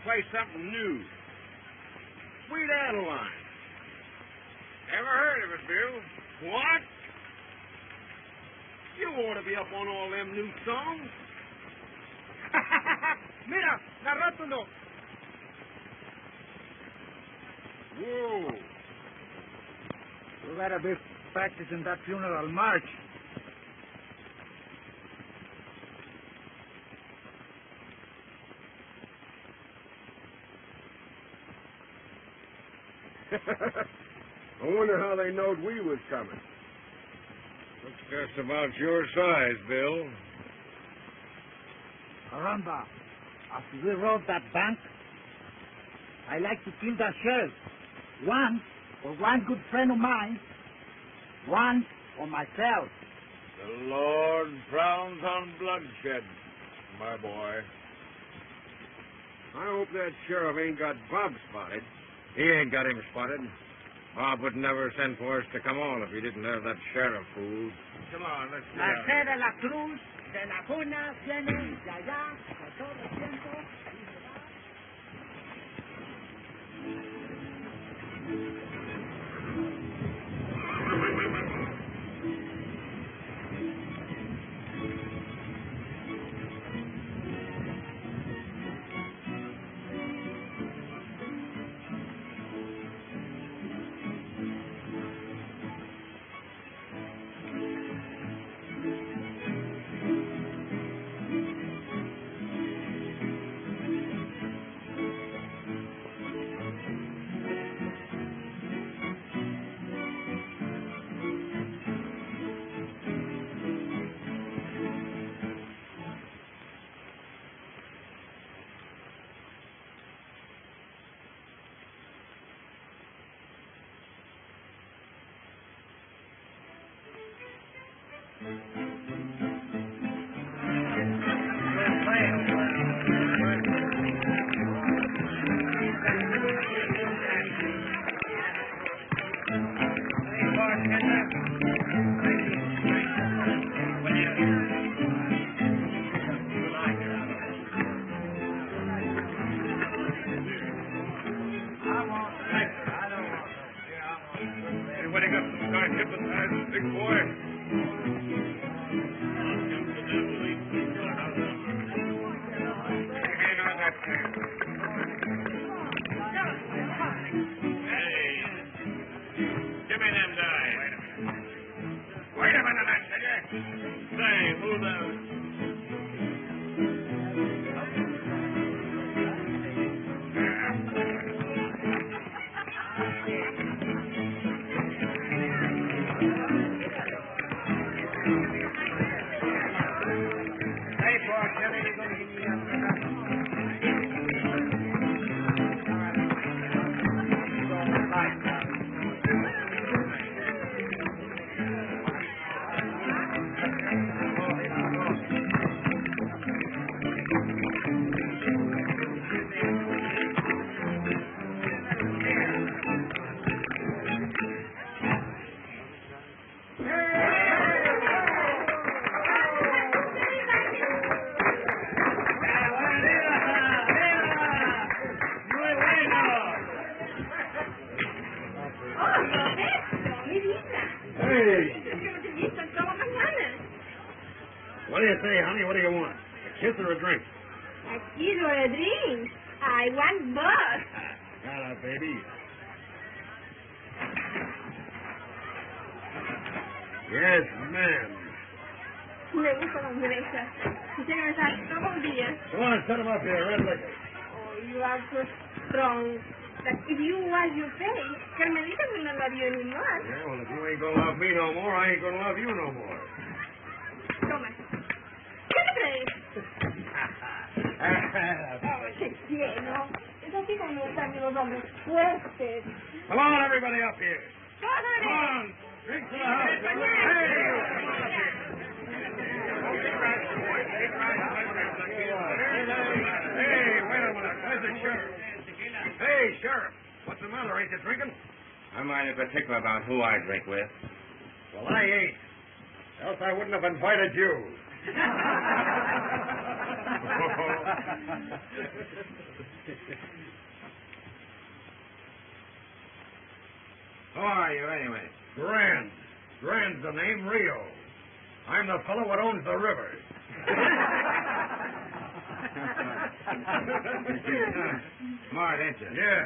play something new. Sweet Adeline. Ever heard of it, Bill? What? You ought to be up on all them new songs. Mira, la rótulo. Whoa. You better be practicing that funeral march. I wonder how they knowed we was coming. Looks just about your size, Bill. Caramba, after we robbed that bank, I like to kill that sheriff. One for one good friend of mine, one for myself. The Lord frowns on bloodshed, my boy. I hope that sheriff ain't got Bob spotted. He ain't got him spotted. Bob would never send for us to come on if he didn't have that sheriff fooled. Come on, let's get La out. sede de la cruz de la cuna viene de allá por todo el tiempo. Anybody got some kind of hypnotizing, big boy? Hey, give me them dice. Wait a minute, I tell you. Say, who the... What do you say, honey? What do you want? A kiss or a drink? A kiss or a drink? I want both. Got it, baby. Yes, ma'am. Me gusta la hamburguesa. Sí, señor, todo el día. Come on, set him up here. Red liquor. Oh, you are so strong. That if you wash your face, Carmelita will not love you anymore. Yeah, well, if you ain't gonna love me no more, I ain't gonna love you no more. Toma. ¿Qué te crees? Oh, qué lleno. Es así como me gustan los hombres fuertes. Come on, everybody up here. ¡Córrele! Come on. Drink to the house. Hey, wait a minute. Where's the sheriff? Hey, Sheriff. What's the matter? Ain't you drinking? I'm mighty particular about who I drink with. Well, I ain't. Else I wouldn't have invited you. Who are you, anyway? Grand. Grand's the name, Rio. I'm the fellow that owns the river. Smart, ain't you? Yeah.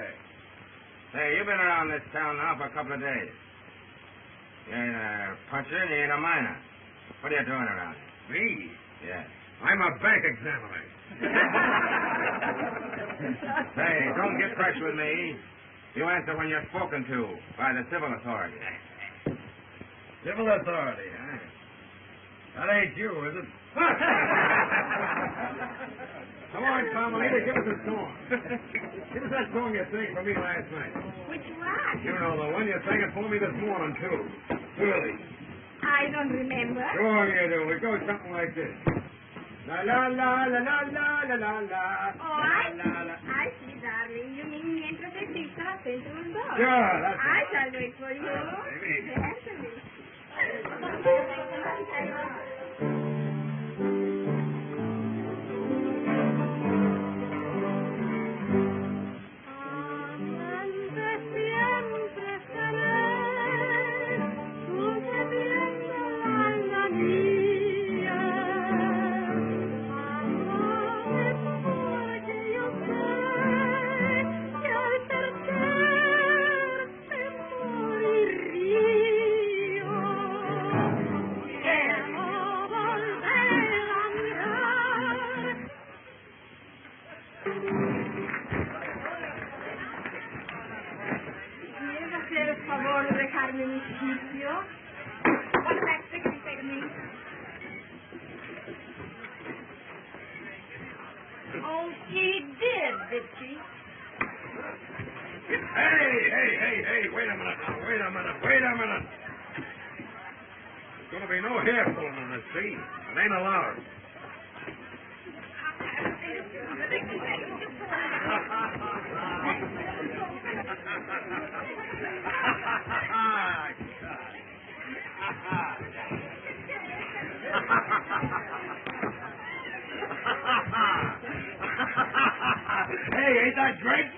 Say, you've been around this town now for a couple of days. You ain't a puncher and you ain't a miner. What are you doing around here? Me? Yeah. I'm a bank examiner. Say, don't get fresh with me. You answer when you're spoken to by the civil authorities. Civil authority, huh? That ain't you, is it? Come on, Carmelita, give us a song. Give us that song you sang for me last night. Which one? You know the one you sang it for me this morning, too. Willie. I don't remember. Sure you do. It goes something like this. La la la la la la la la la. Oh, I see, darling. You mean mientras exista la frente los dos. Yeah, that's I it. shall wait for you. Maybe. Certainly. ¿Quieres hacer el favor de dejarme mi sitio? Perfecto, que permiso. Oh, she did she? Hey, wait a minute now. Wait a minute. There's going to be no hair pulling on this, see? It ain't allowed. Hey, ain't that great?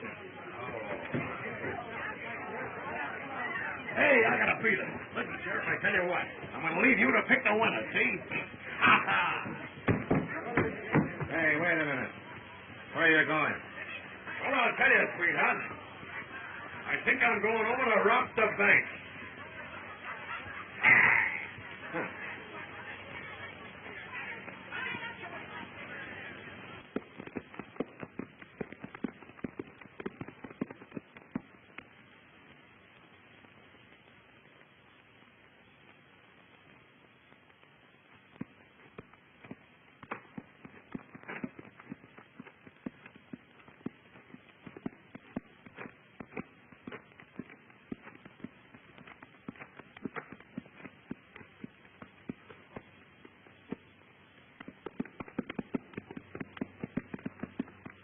Hey, I got a feeling. Listen, Sheriff, I tell you what. I'm going to leave you to pick the winner, see? Hey, wait a minute. Where are you going? Well, I'll tell you, sweetheart. I think I'm going over to rob the bank.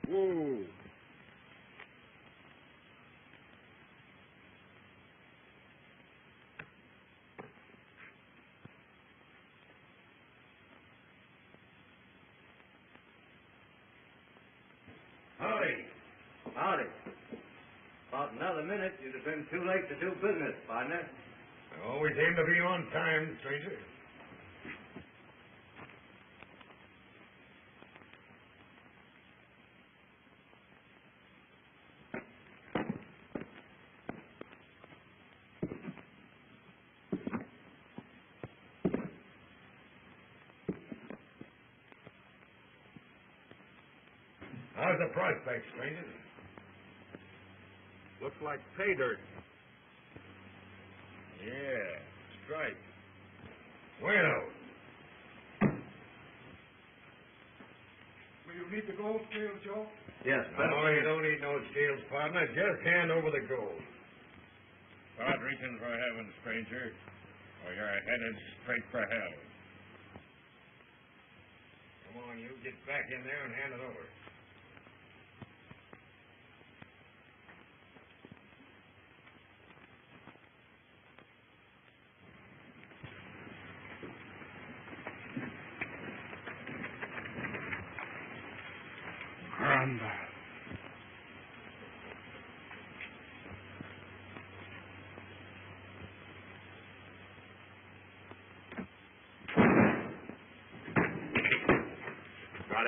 Whoa. Howdy. About another minute, you'd have been too late to do business, partner. I always aim to be on time, stranger. How's the prospect, stranger? Looks like pay dirt. Yeah, strike. Bueno. Will you need the gold scales, Joe? Yes, No, you don't need no scales, partner. Just hand over the gold. Start reaching for heaven, stranger, or you're headed straight for hell. Come on, you get back in there and hand it over.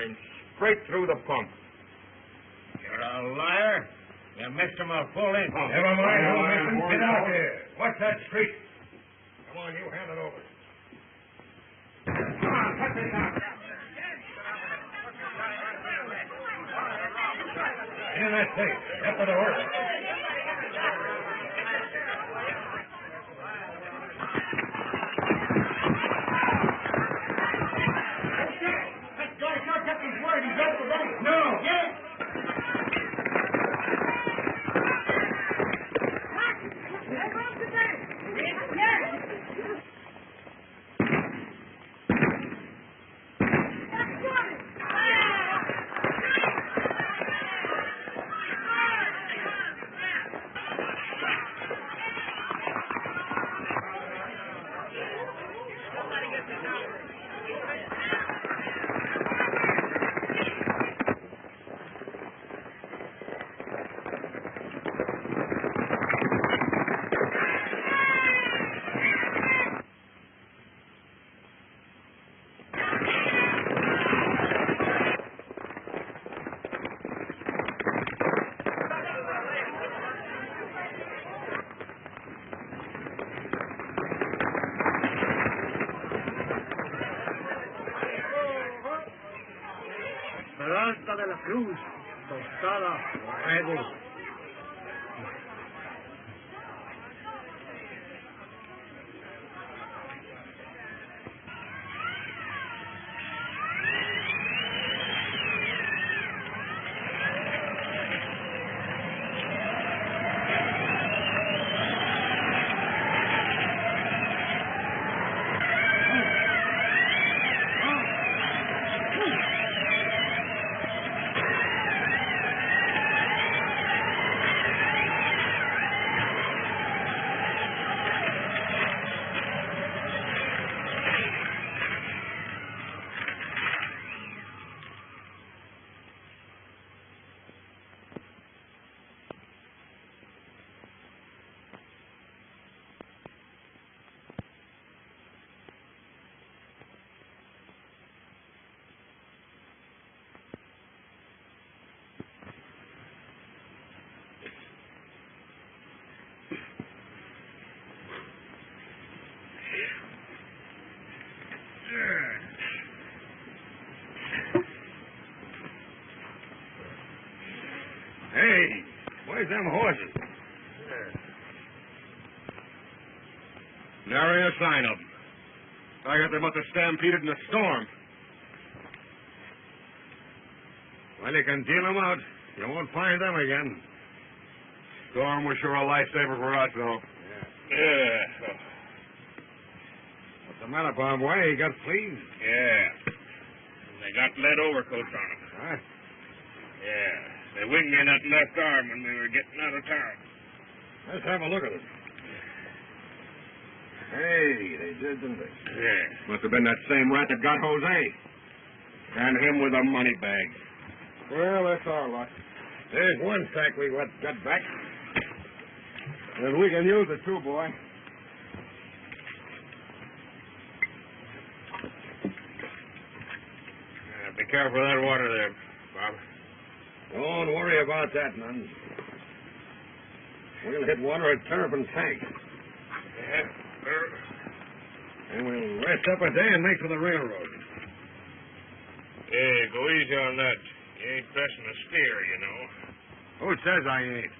him straight through the pump. You're a liar. You missed him a full inch. Never mind who missed him. Get out here. here. What's that street? Come on, you hand it over. Come on, put this out. In that safe. Get to the horse. Peralta de la Cruz, tostada, fuego. Hey, where's them horses? Nary a sign of them. I guess they must have stampeded in a storm. Well, you can deal them out. You won't find them again. Storm was sure a lifesaver for us, though. Yeah. What's the matter, Bob? Why, he got fleas? Yeah. They got lead overcoats on them. Huh? Yeah. They winged me in that left arm when we were getting out of town. Let's have a look at it. Hey, they did, didn't they? Yeah. Must have been that same rat that got Jose. And him with a money bag. Well, that's our luck. There's one sack we got back. And we can use it too, boy. Be careful of that water there, Bob. Don't worry about that, none. We'll hit water at Terrapin Tank. Yeah. And we'll rest up a day and make for the railroad. Hey, go easy on that. You ain't pressing a steer, you know. Who says I ain't?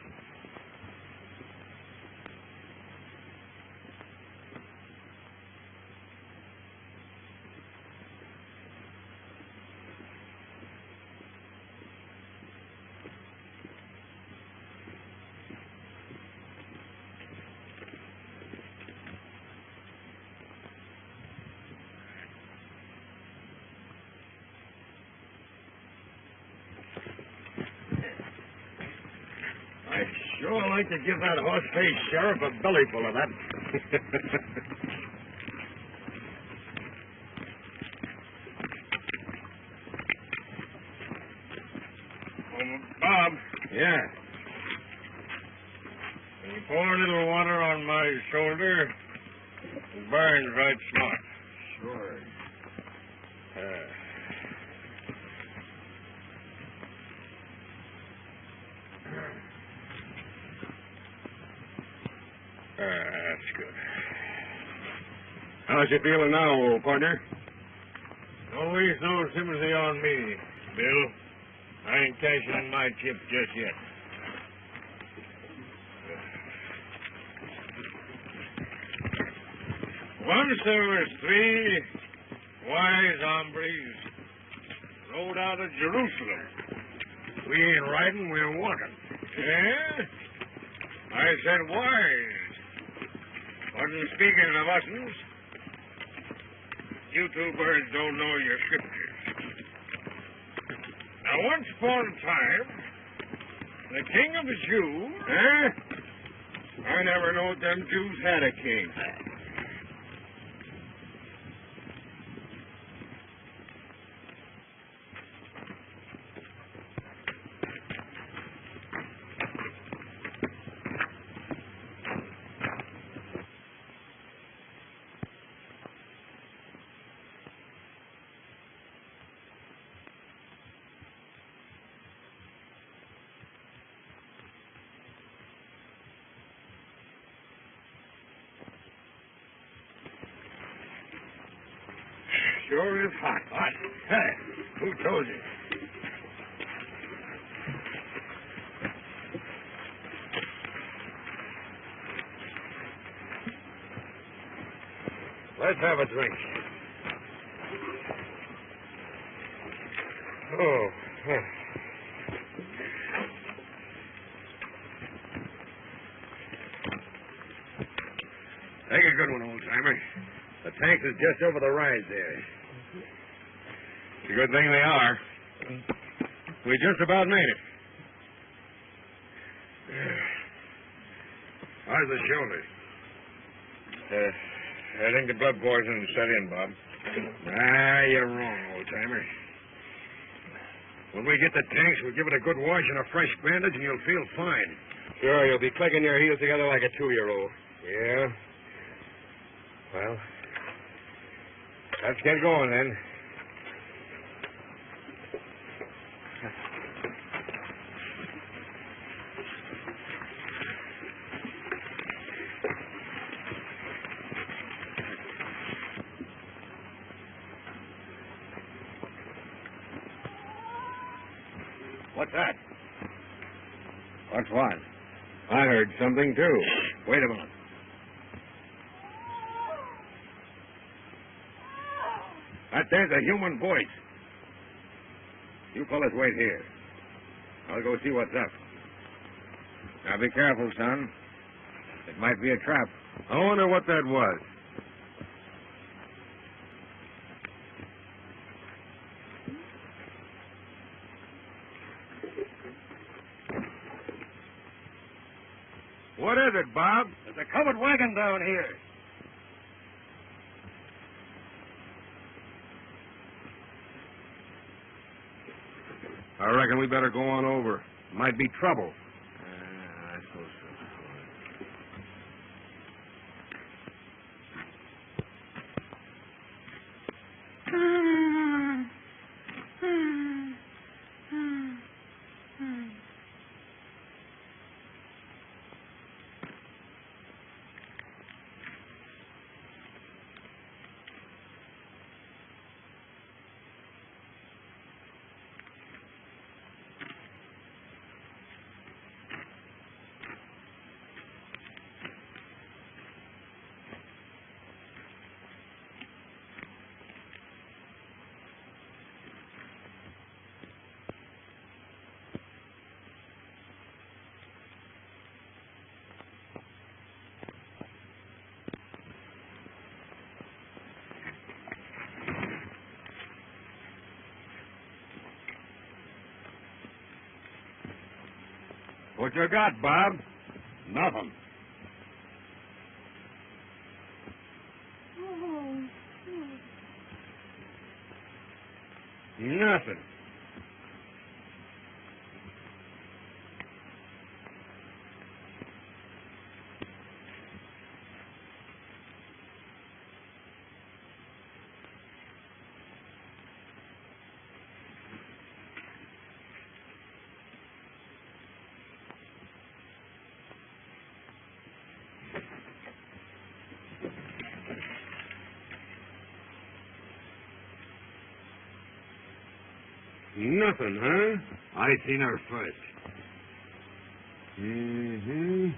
I'd sure like to give that horse-faced sheriff a bellyful of that. Bob, Yeah. can you pour a little water on my shoulder? It burns right smart. Sure. That's good. How's you feeling now, old partner? No waste no sympathy on me, Bill. I ain't cashing in my chips just yet. Once there was 3 wise hombres rode out of Jerusalem. We ain't riding, we're walking. Yeah? I said wise. Wasn't speaking of us'ns. You 2 birds don't know your scriptures. Now, once upon a time, the king of the Jews... Huh? I never knowed them Jews had a king. Sure is hot. Hot? Hey, who told you? Let's have a drink. Oh. Take a good one, old-timer. The tanks is just over the rise there. It's a good thing they are. We just about made it. How's the shoulder? I think the blood poison set in, Bob. You're wrong, old-timer. When we get the tanks, we'll give it a good wash and a fresh bandage, and you'll feel fine. Sure, you'll be clicking your heels together like a 2-year-old. Yeah? Well, let's get going, then. What's that? What's what? I heard something, too. Wait a minute. There's a human voice. You fellas wait here. I'll go see what's up. Now, be careful, son. It might be a trap. I wonder what that was. What is it, Bob? There's a covered wagon down here. I reckon we better go on over. Might be trouble. I suppose so. What you got, Bob? Nothing. Nothing. Nothing, huh? I seen her first. Mm-hmm.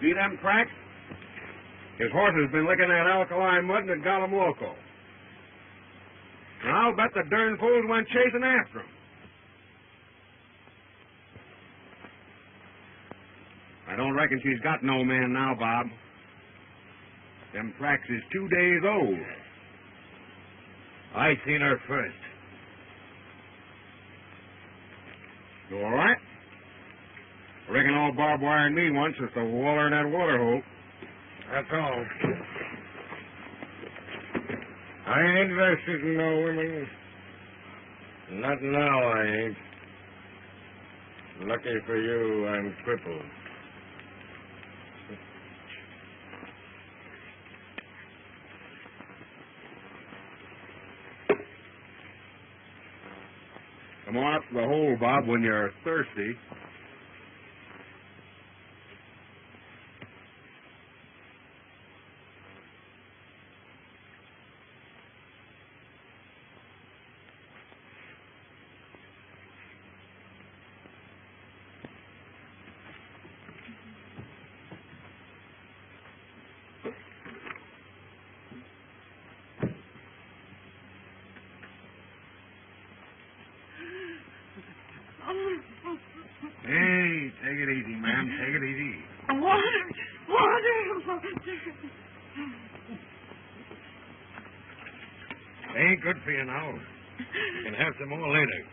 See them tracks? His horse has been licking that alkali mud and it got him loco. And I'll bet the darn fools went chasing after him. I don't reckon she's got no man now, Bob. Them tracks is 2 days old. I seen her first. You all right? I reckon all barbed wire need wants is to waller in that water hole. That's all. I ain't interested in no women. Not now, I ain't. Lucky for you, I'm crippled. Come on up to the hole, Bob, when you're thirsty. Hey, take it easy, ma'am. Take it easy. Water. They ain't good for you now. You can have some more later.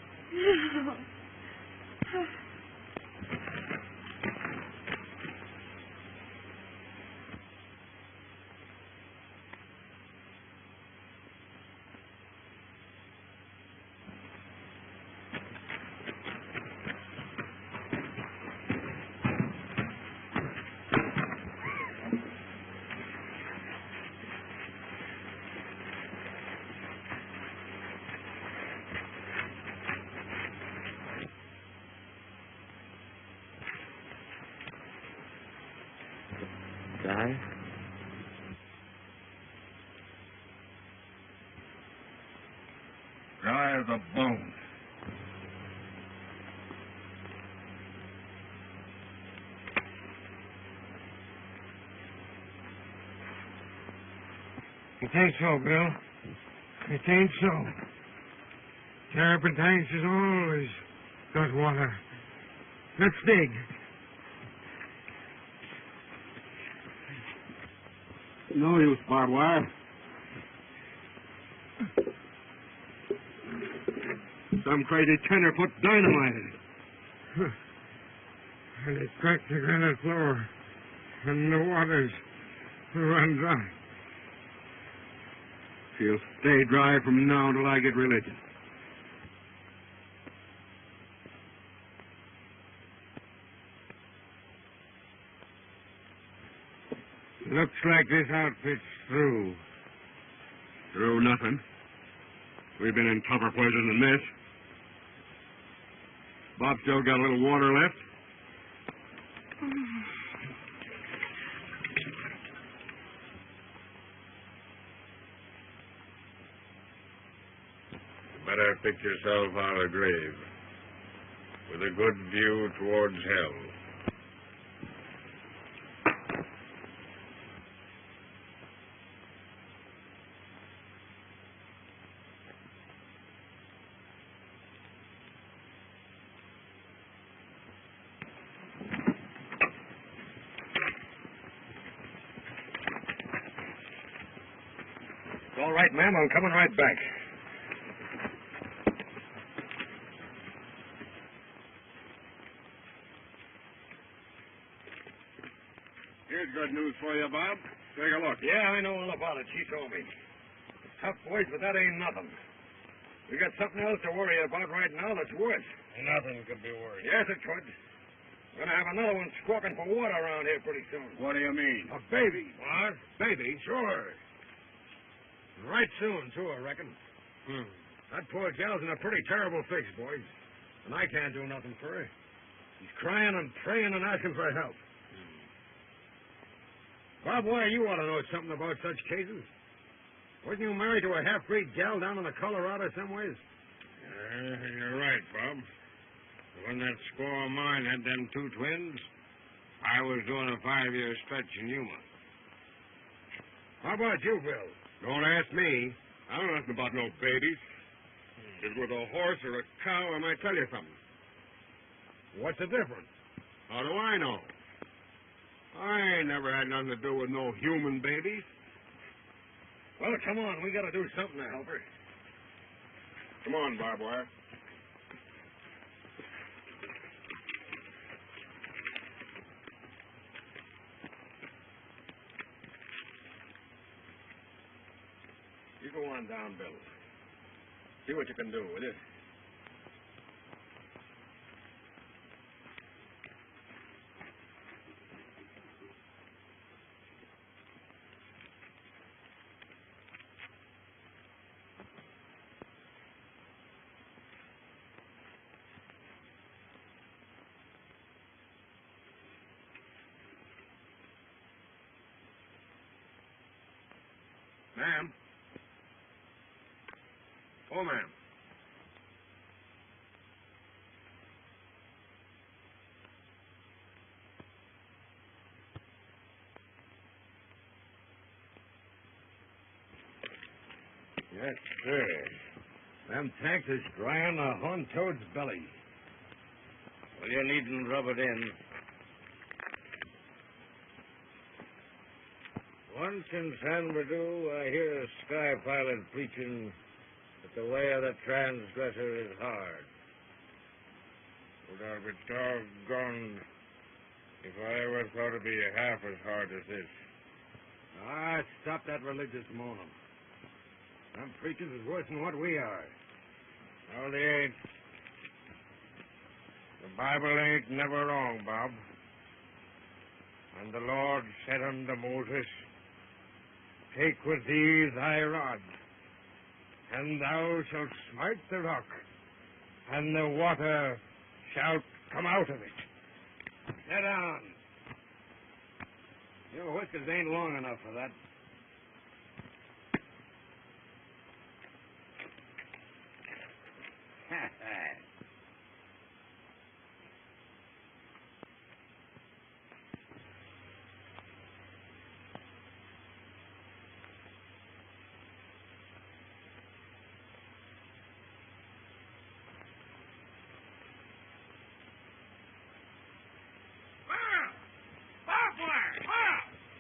Die? Dry as a bone. It ain't so, Bill. It ain't so. Turpentines has always got water. Let's dig. No use, barbed wire. Some crazy tenor put dynamite in it. And it cracked the granite floor. And the waters run dry. She'll stay dry from now till I get religion. Looks like this outfit's through. Through nothing. We've been in tougher places than this. Bob still got a little water left. Better pick yourself out of the grave with a good view towards hell. All right, ma'am. I'm coming right back. Here's good news for you, Bob. Take a look. Yeah, I know all about it. She told me. It's tough, boys, but that ain't nothing. We got something else to worry about right now that's worse. Nothing could be worse. Yes, it could. We're going to have another one squawking for water around here pretty soon. What do you mean? A baby. What? Baby? Sure. Right soon, too, I reckon. That poor gal's in a pretty terrible fix, boys. And I can't do nothing for her. She's crying and praying and asking for help. Bob, why, you ought to know something about such cases. Wasn't you married to a half-breed gal down in the Colorado somewheres? You're right, Bob. When that squaw of mine had them two twins, I was doing a 5-year stretch in Yuma. How about you, Bill? Don't ask me. I don't know nothing about no babies. If it was a horse or a cow, I might tell you something. What's the difference? How do I know? I ain't never had nothing to do with no human babies. Well, come on. We got to do something to help her. Come on, Barbed Wire. You go on down, Bill. See what you can do, will you? Ma'am. Oh, ma'am. Yes, sir. Them tanks is dry on the horn toad's belly. Well, you needn't rub it in. Once in San Bernardino, I hear a sky pilot preaching that the way of the transgressor is hard. But I'll be doggone if I ever thought it'd be half as hard as this. Ah, stop that religious moaning. Them preachers is worse than what we are. No, they ain't. The Bible ain't never wrong, Bob. And the Lord said unto Moses, take with thee thy rod, and thou shalt smite the rock, and the water shall come out of it. Sit down. Your whiskers ain't long enough for that.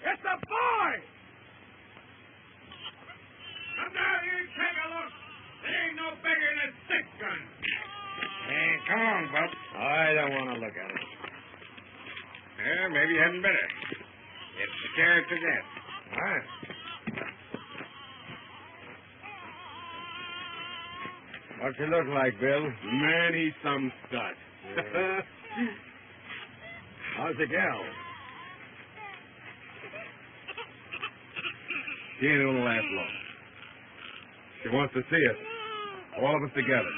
It's a boy! Come down here and take a look. It ain't no bigger than a stick gun. Hey, come on, Bub. I don't want to look at it. Yeah, maybe you hadn't better. It's scared to death. Huh? What's he look like, Bill? Man, he's some stud. How's the gal? She ain't gonna last long. She wants to see us. All of us together.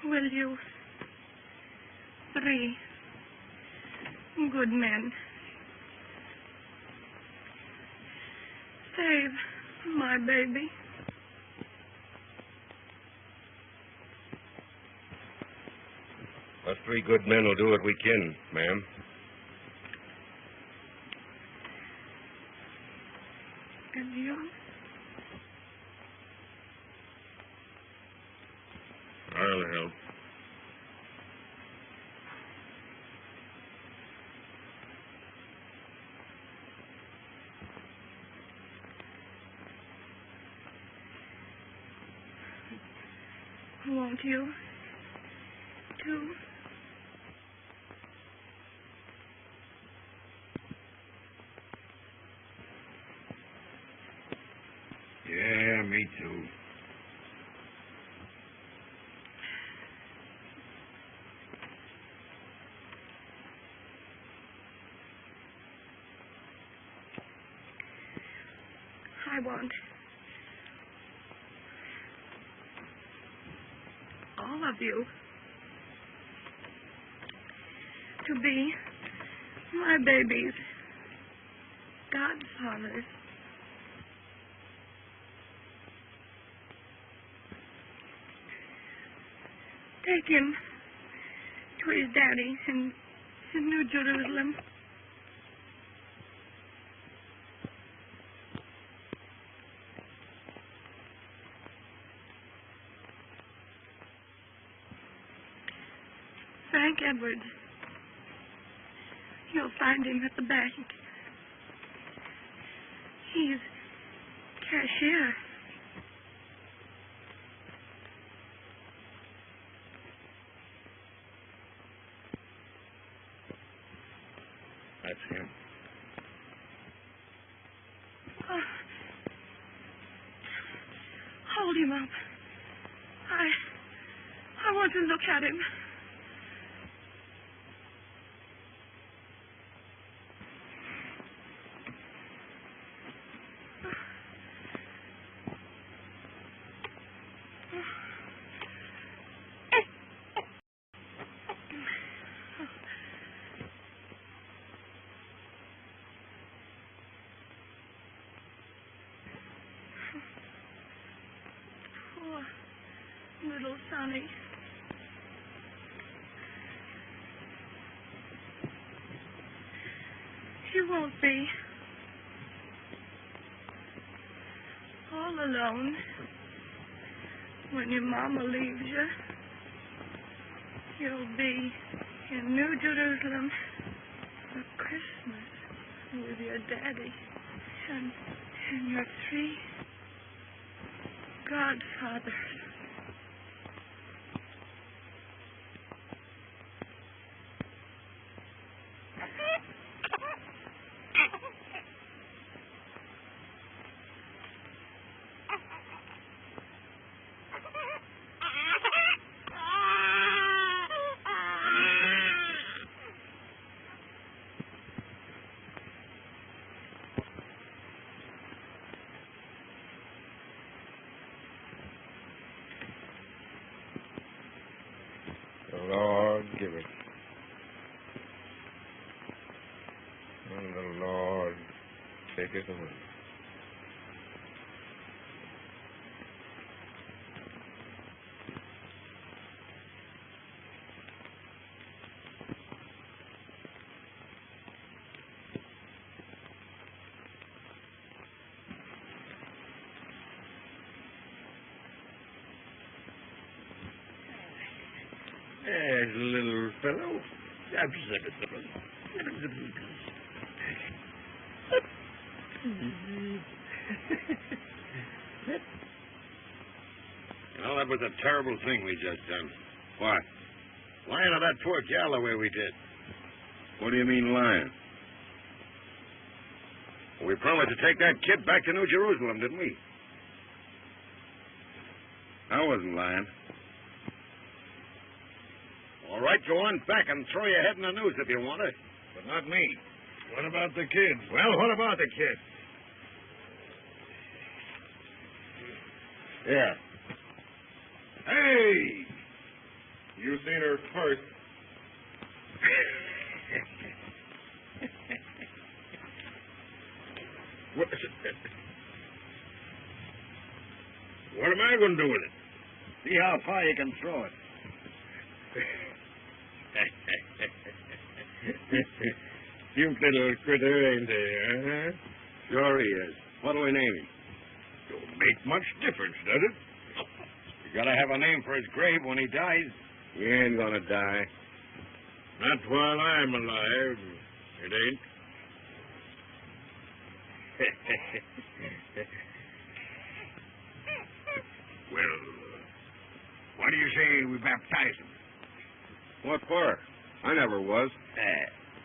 Will you? 3 good men save my baby? Us 3 good men will do what we can, ma'am. And you? I'll help. Won't you? Too? Yeah, me too. I want all of you to be my baby's godfathers. Take him to his daddy in New Jerusalem. Frank Edwards. You'll find him at the bank. He's cashier. That's him. Oh. Hold him up. I want to look at him. Little Sonny. You won't be all alone when your mama leaves you. You'll be in New Jerusalem for Christmas with your daddy and your 3 godfathers. The Lord give it. And the Lord take it away. There's a little fellow. Well, that was a terrible thing we just done. What? Lying to that poor gal the way we did. What do you mean lying? We promised to take that kid back to New Jerusalem, didn't we? I wasn't lying. All right, go on back and throw your head in the news if you want to. But not me. What about the kids? Well, what about the kid? Yeah. Hey! You seen her first. What am I going to do with it? See how far you can throw it. Cute little critter, ain't he, huh? Sure he is. What'll we name him? Don't make much difference, does it? You gotta have a name for his grave when he dies. He ain't gonna die. Not while I'm alive. It ain't. Well, why do you say we baptize him? What for? I never was.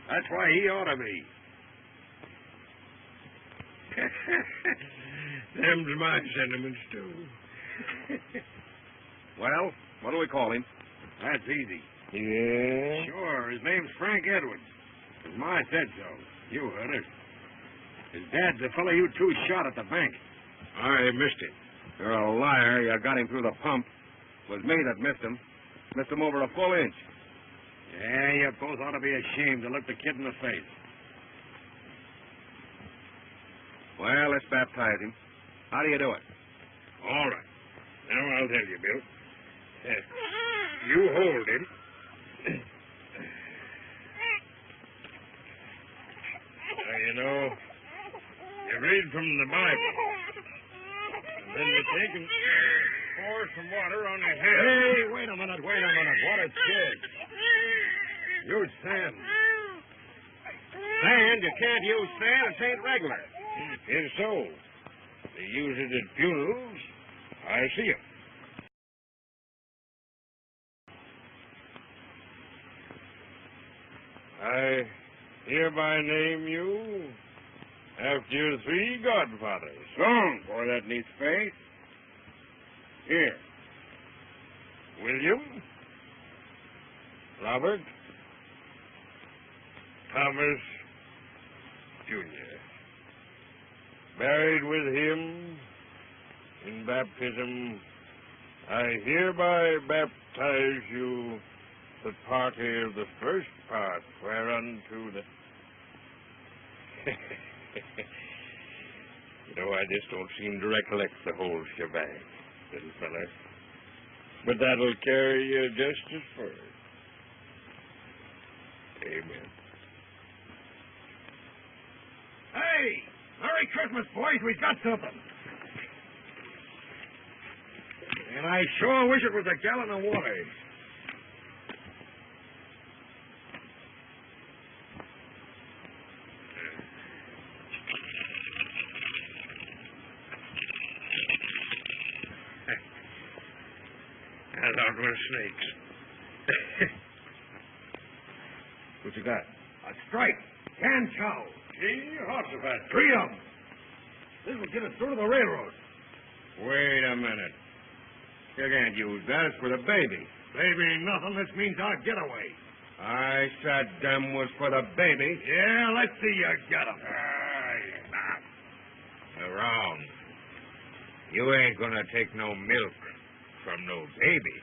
That's why he ought to be. Them's my sentiments, too. Well, what'll we call him? That's easy. Yeah? Sure, his name's Frank Edwards. His ma said so. You heard her. His dad's the fellow you two shot at the bank. I missed him. You're a liar. You got him through the pump. It was me that missed him. Missed him over a full inch. Yeah, you both ought to be ashamed to look the kid in the face. Well, let's baptize him. How do you do it? All right. Now I'll tell you, Bill. You hold him. You know, you read from the Bible. And then you take and pour some water on your head. Hey, wait a minute. What is this? Use sand. Sand? You can't use sand. It ain't regular. It's so. They use it at funerals. I see it. I hereby name you after your three godfathers. Strong, boy, that needs space. Here. William, Robert, Thomas, Jr. Buried with him in baptism, I hereby baptize you the party of the first part whereunto the... I just don't seem to recollect the whole shebang, little fella. But that'll carry you just as far. Amen. Hey! Merry Christmas, boys. We got something. And I sure wish it was a gallon of water. I thought it was snakes. What you got? A strike. Can cow. Gee, Hossifat. 3 of them. This will get us through to the railroad. Wait a minute. You can't use that. It's for the baby. Baby ain't nothing. This means our getaway. I said them was for the baby. Yeah, let's see you get 'em. You're wrong. You ain't gonna take no milk from no baby.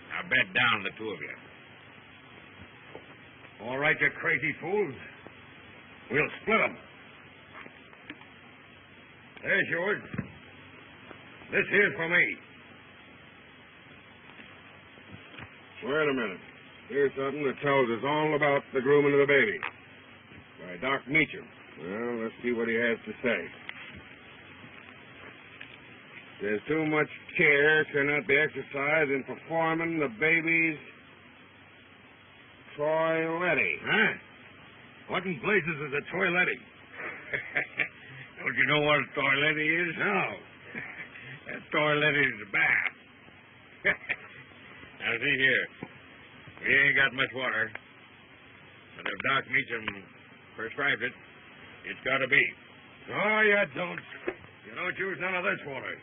Now bed down, the two of you. All right, you crazy fools. We'll split 'em. There's yours. This here's for me. Wait a minute. Here's something that tells us all about the grooming of the baby. By Doc Meacham. Well, let's see what he has to say. There's too much care cannot be exercised in performing the baby's toiletty. Huh? What in blazes is a toiletty? Don't you know what a toiletty is? No. A toiletty is a bath. Now, see here. We ain't got much water. But if Doc Meacham prescribes it, it's got to be. No, you don't. You don't use none of this water.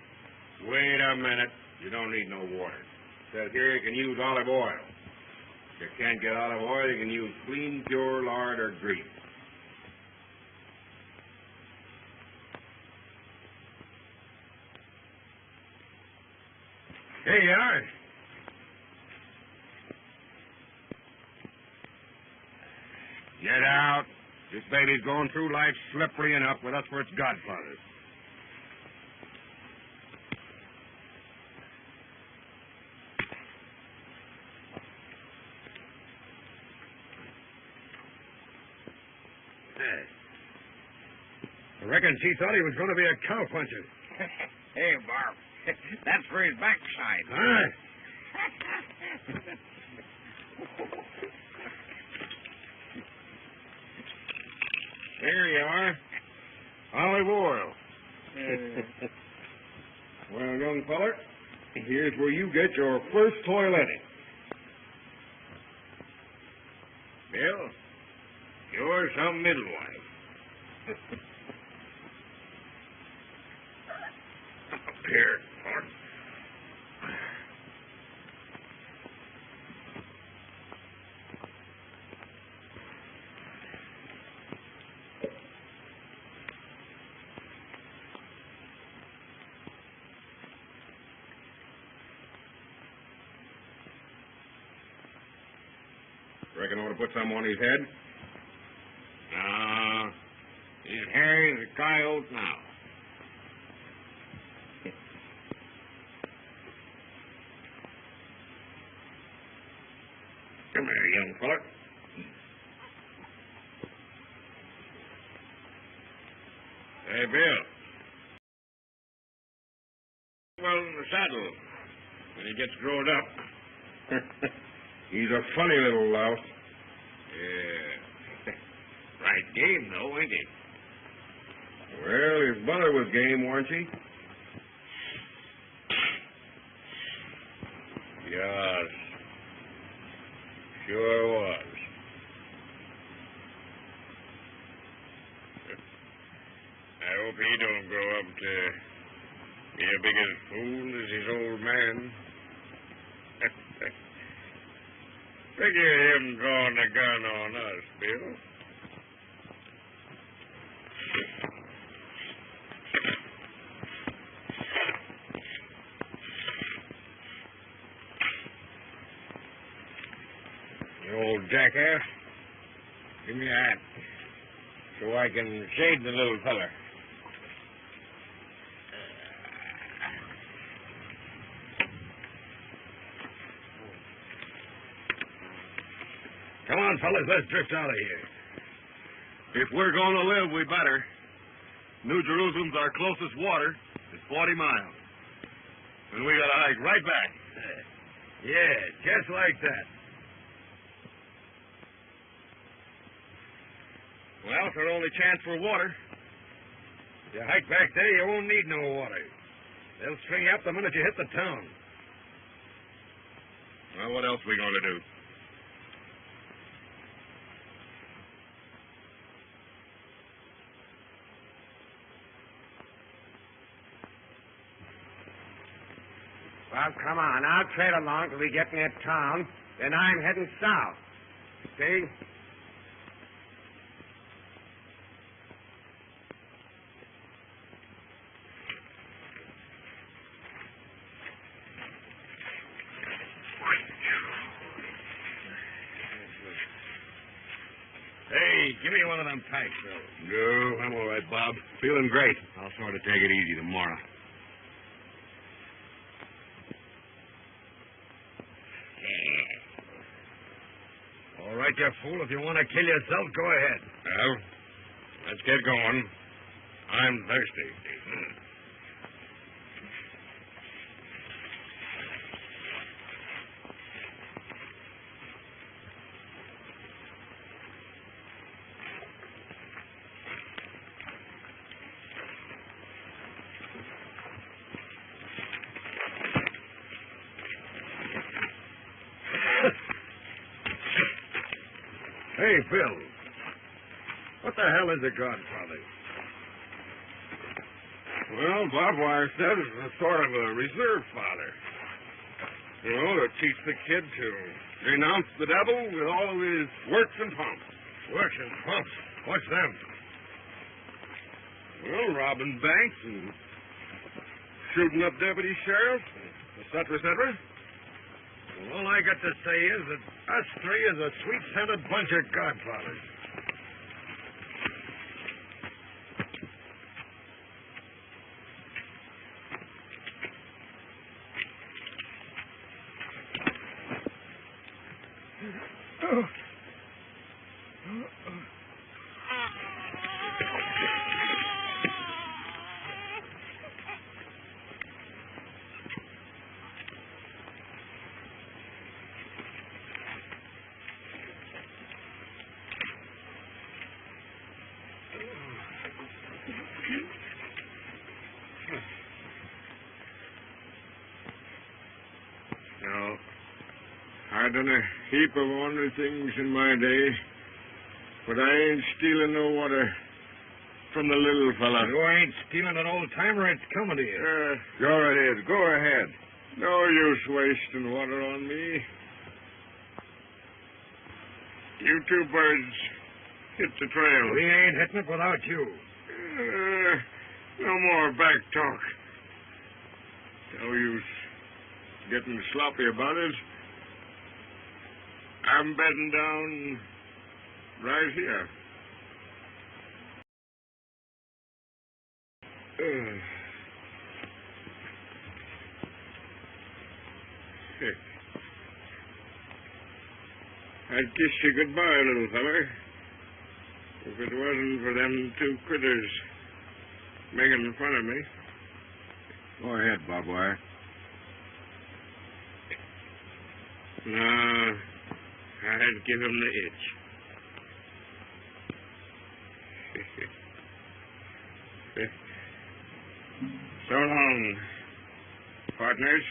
Wait a minute. You don't need no water. It says here you can use olive oil. If you can't get olive oil, you can use clean, pure lard or grease. Here you are. Get out. This baby's going through life slippery enough with us for its godfathers. I reckon she thought he was going to be a cowpuncher. Hey, Barb. That's for his backside. Huh? Here you are. Olive oil. Well, young feller, here's where you get your first toiletty. Bill, you're some midwife. Here, Mark. Reckon I ought to put some on his head? No. He's hairy as a coyote now. Come here, young feller. Hey, Bill. Well, in the saddle when he gets growed up. He's a funny little louse. Yeah. Right game, though, ain't he? Well, his mother was game, wasn't she? Yes. Sure was. I hope he don't grow up to be a big as fool as his old man. Figure him drawing a gun on us, Bill. You old jackass. Give me a hat so I can shade the little feller. Come on, fellas, let's drift out of here. If we're going to live, we better. New Jerusalem's our closest water. It's 40 miles. And we got to hike right back. Yeah, just like that. Well, it's our only chance for water. You hike back there, you won't need no water. They'll string you up the minute you hit the town. Well, what else are we going to do? Well, come on. I'll trail along till we get near town. Then I'm heading south. See? Hey, give me one of them packs, Bill. No, I'm all right, Bob. Feeling great. I'll sort of take it easy tomorrow. All right, you fool. If you want to kill yourself, go ahead. Well, let's get going. I'm thirsty. Hey, Bill. What the hell is a godfather? Well, Bob Wire said it's a sort of a reserve father. You know, to teach the kid to renounce the devil with all of his works and pomps. Works and pumps. What's them? Well, robbing banks and shooting up deputy sheriffs, et cetera, et cetera. Well, all I got to say is that us three is a sweet-scented bunch of godfathers. No, I done a heap of ornery things in my day, but I ain't stealing no water from the little fella. You ain't stealing an old-timer. It's coming to you. Sure it is. Go ahead. No use wasting water on me. You two birds, hit the trail. We ain't hitting it without you. No more back talk. No use getting sloppy about it. I'm bedding down right here. I'd kiss you goodbye, little feller, if it wasn't for them two critters making fun of me. Go ahead, Bob Wire. No, I'd give him the itch. So long, partners.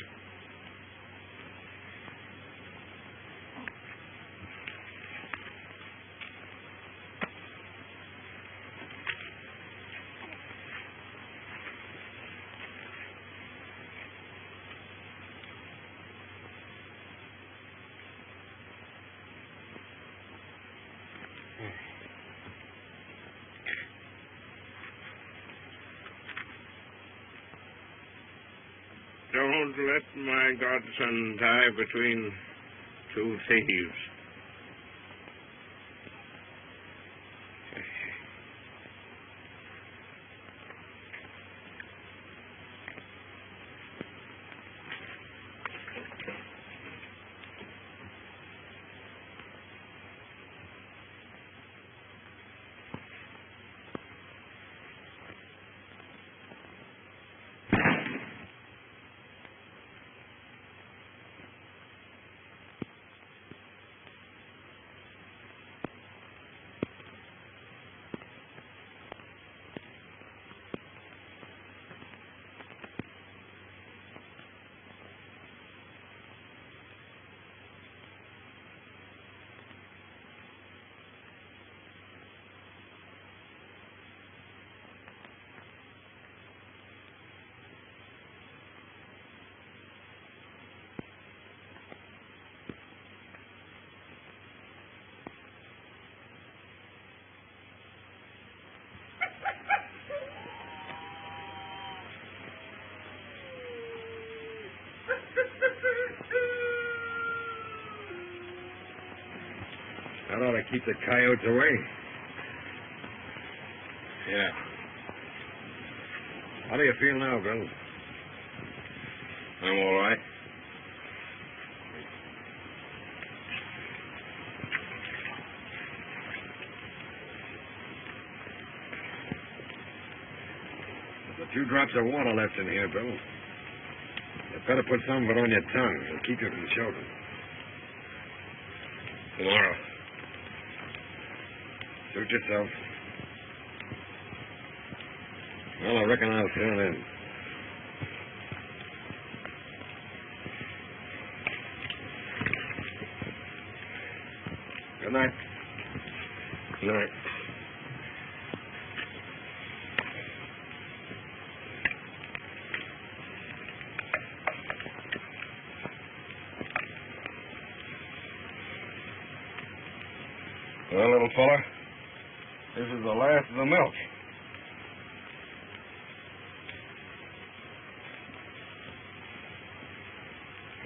Don't let my godson die between two thieves. That ought to keep the coyotes away. Yeah. How do you feel now, Bill? I'm all right. There's a few drops of water left in here, Bill. You'd better put some of it on your tongue. It'll keep you from choking. Tomorrow. Suit yourself. Well, I reckon I'll fill in. Good night. Good night. Well, little fella, this is the last of the milk.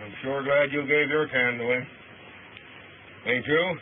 I'm sure glad you gave your can away. Ain't you?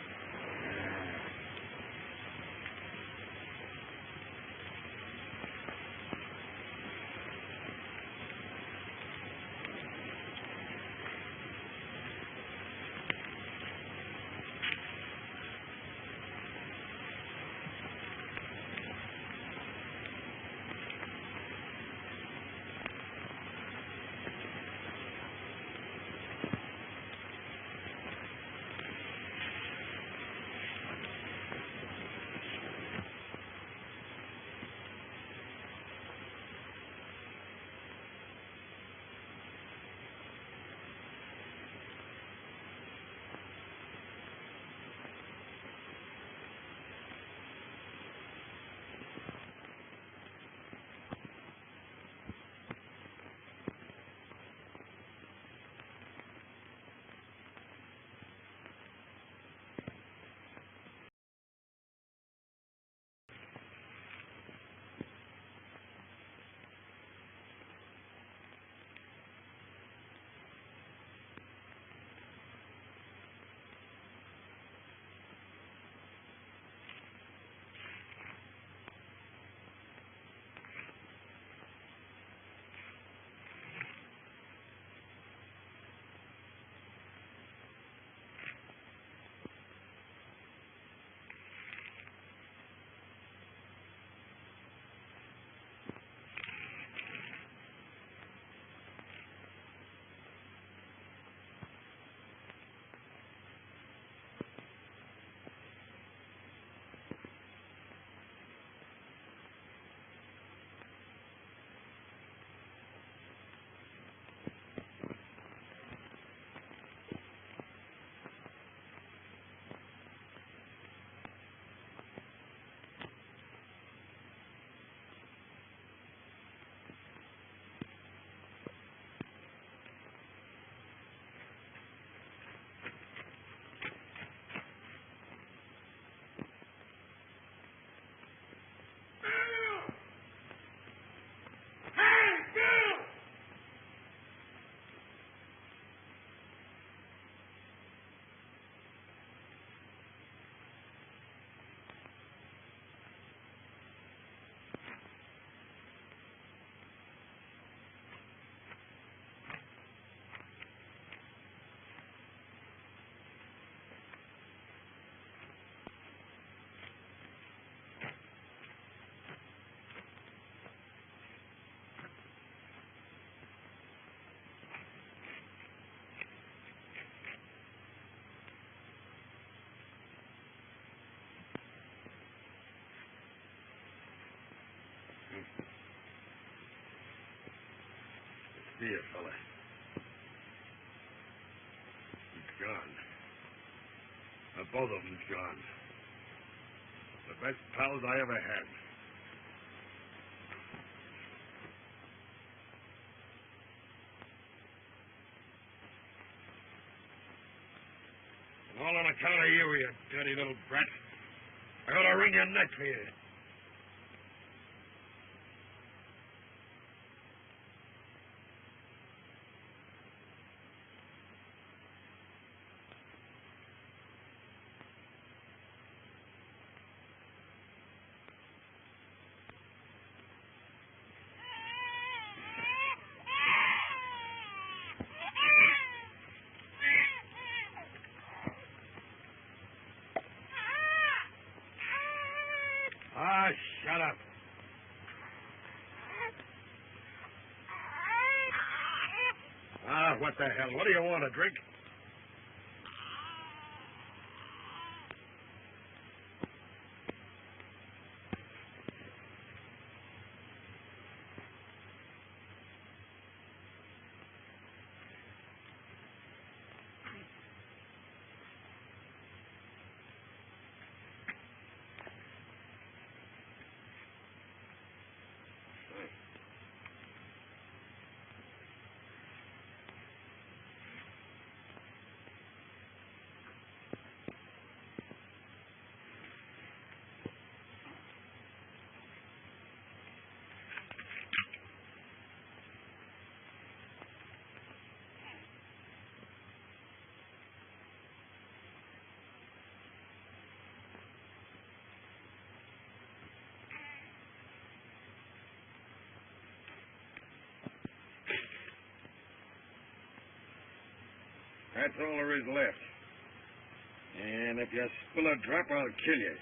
See you, fella. He's gone. Both of them's gone. The best pals I ever had. And all on account of you, you dirty little brat. I ought to wring your neck for you. Ah, shut up. Ah, what the hell? What do you want, a drink? That's all there is left. And if you spill a drop, I'll kill you.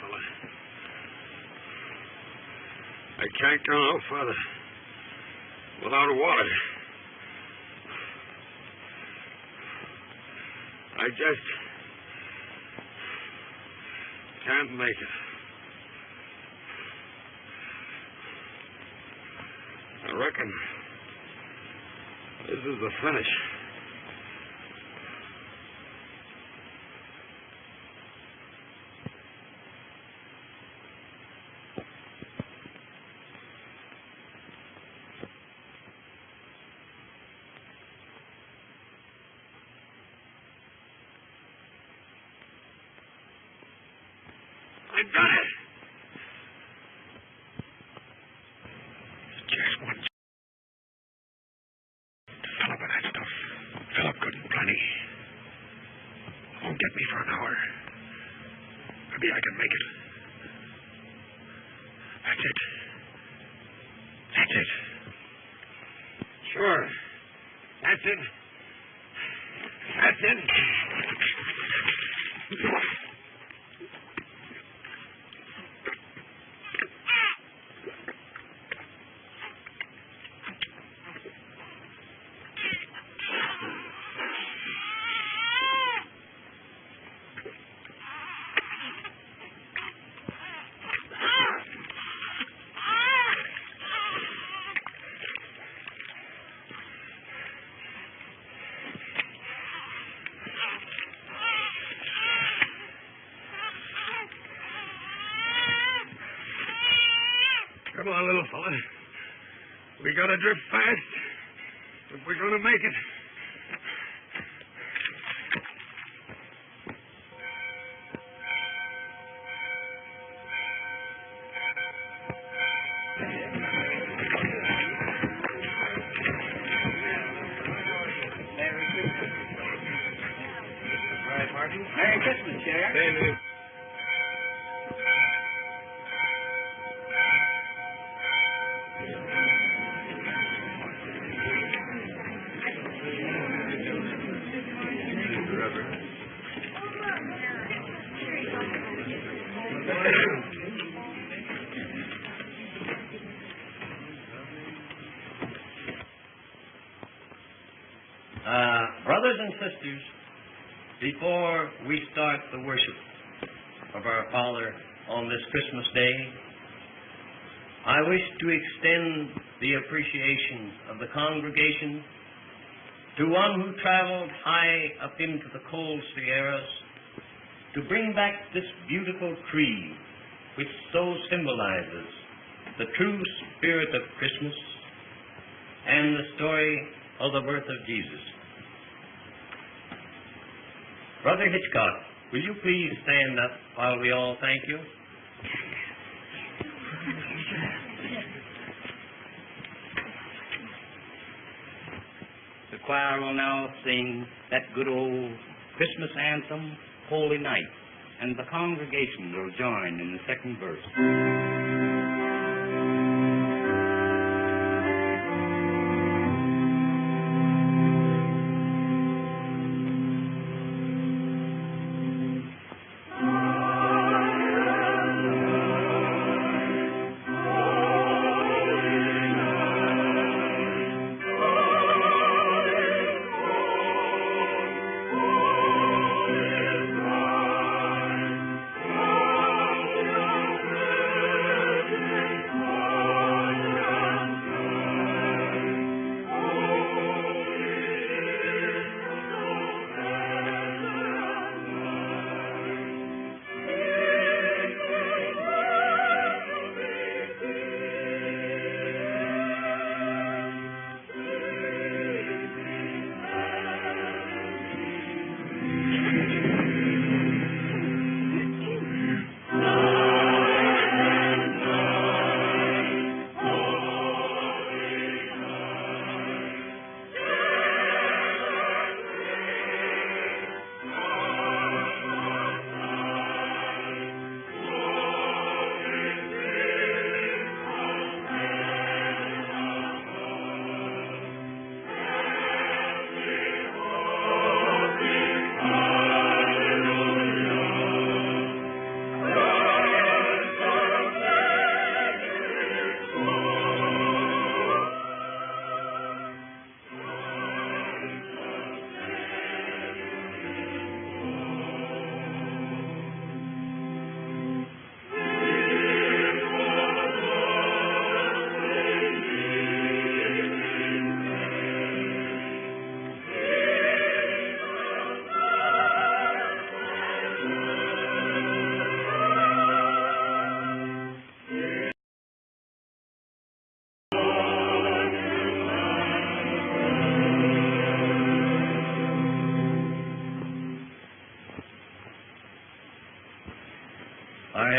fella. I can't go no further without water. I just can't make it. I reckon this is the finish. I done it. Just one. Fill up with that stuff. Fill up good and plenty. Won't get me for an hour. Maybe I can make it. That's it. That's it. Sure. That's it. That's it. Come on, little fella. We gotta drift fast if we're gonna make it. Merry Christmas, Sheriff. Brothers and sisters, before we start the worship of our Father on this Christmas Day, I wish to extend the appreciation of the congregation to one who traveled high up into the cold Sierras to bring back this beautiful tree which so symbolizes the true spirit of Christmas and the story of the birth of Jesus. Brother Hitchcock, will you please stand up while we all thank you? The choir will now sing that good old Christmas anthem, Holy Night, and the congregation will join in the second verse.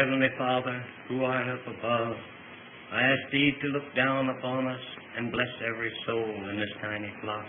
Heavenly Father, who art up above, I ask Thee to look down upon us and bless every soul in this tiny flock.